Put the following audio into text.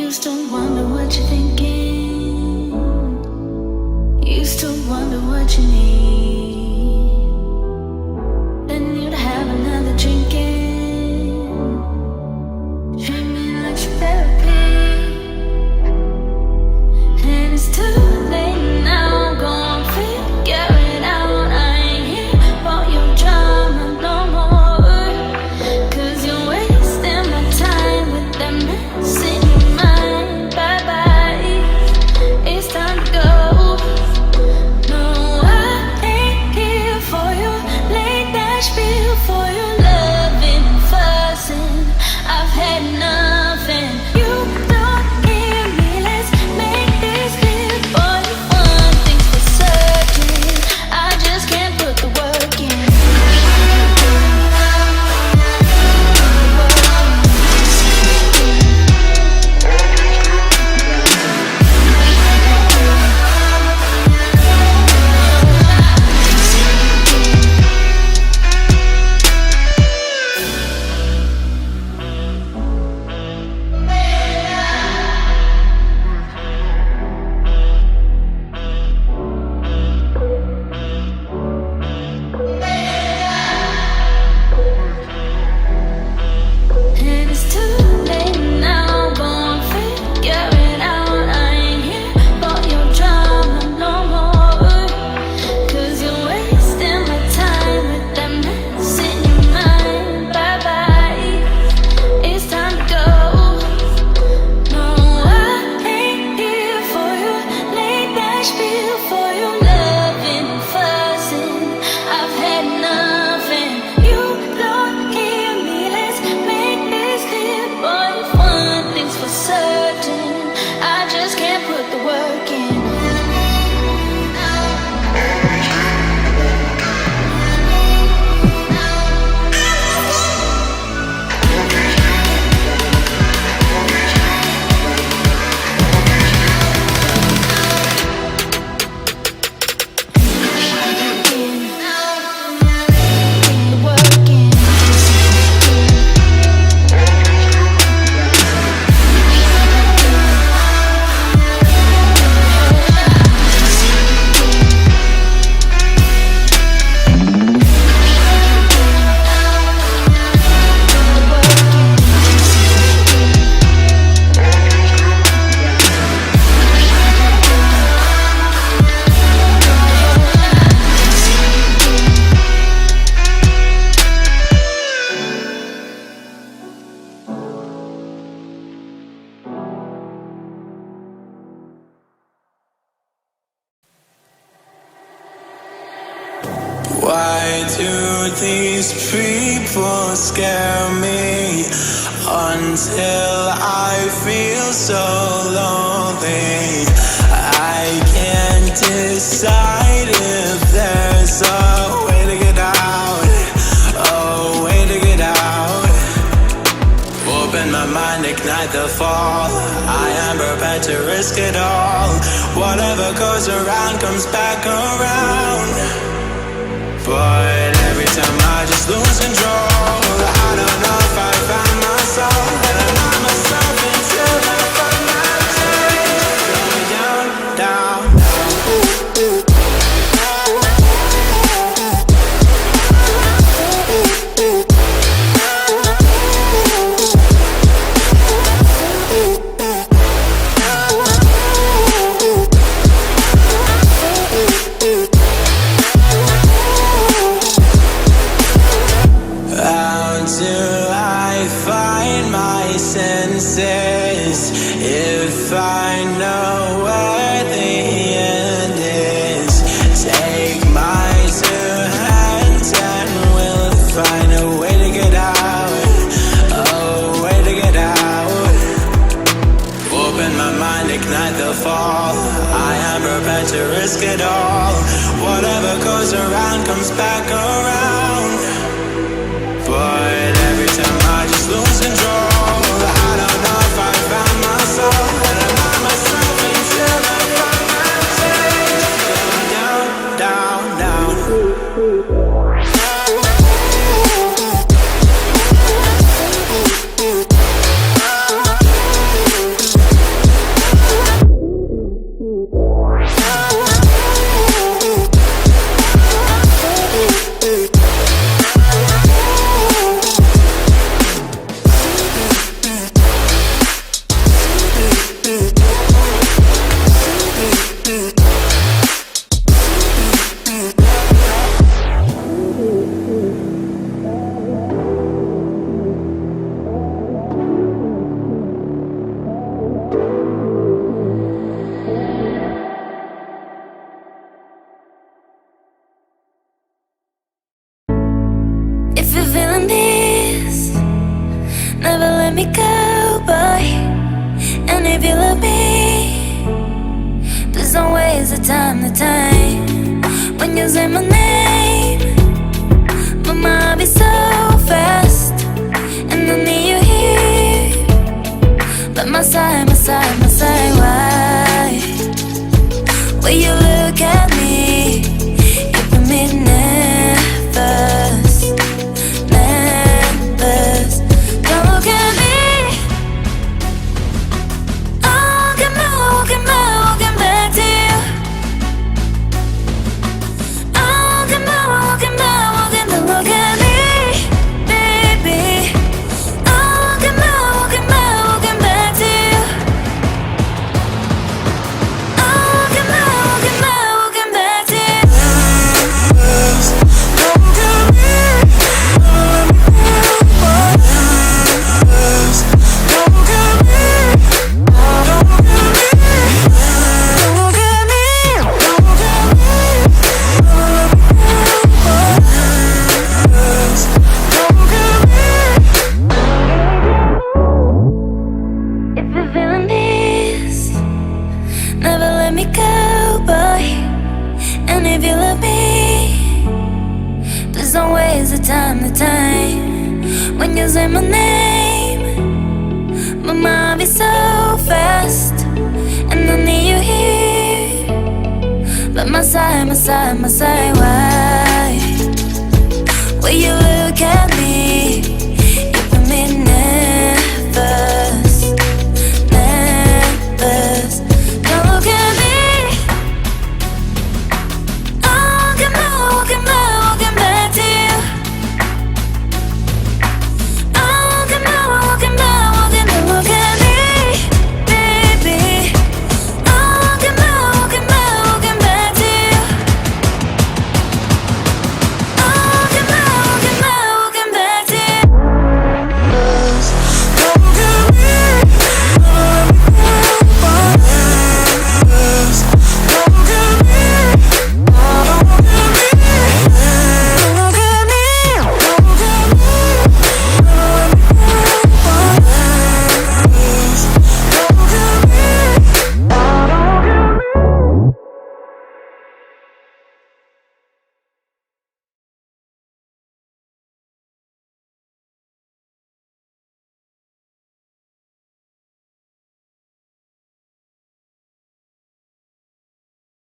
Used to wonder what you're thinking. Used to wonder what you need. Then you'd have another drinking. Treat me like some therapy. And it's too late now. Go on, figure it out. I ain't here for your drama no more. 'Cause you're wasting my time with that mess in your mind. Bye bye, it's time to go. No, I ain't here for your late night spiel, for your loving and fussing. I've had nothing. You don't hear me. Let's make this clear. Boy, one thing's for certain, I just can't put the work in. And it's too late now, go on, figure it out. I ain't here for your drama no more. 'Cause you're wasting my time with that mess in your mind. Bye bye, it's time to go. No, I ain't here for your late night spiel, for your loving and fussing. I've had nothing. You don't hear me. Let's make this clear. Boy, one thing's for certain, I just can't put the work in. The work in. Why do these people scare me until I feel so lonely? I can't decide if there's a way to get out, a way to get out. Open my mind, ignite the fall. I am prepared to risk it all. Whatever goes around comes back around. But every time I just lose control. I don't know if I found myself, and I'm not myself until I find myself. Going down, down, how do I find my senses if I know where the end is? Take my two hands and we'll find a way to get out, a way to get out. Open my mind, ignite the fall. I am prepared to risk it all. Whatever goes around comes back around. But every time I just lose control. I don't know if I found myself, and I'm not myself until I find myself. Down, down, down. the time when you say my name. My mind be so fast, and I need you here by my side, my side, my side. Why? When you look at me, you put me nervous, nervous. Don't look at me. Walking back to you. Walking back, don't look at me, baby. Walking back to you. Walking back to you. If you're feeling this, never let me go, boy. And if you love me, please don't waste the time when you say my name. My mind be so fast, and I need you here by my side, my side, my side. Why? Where you live?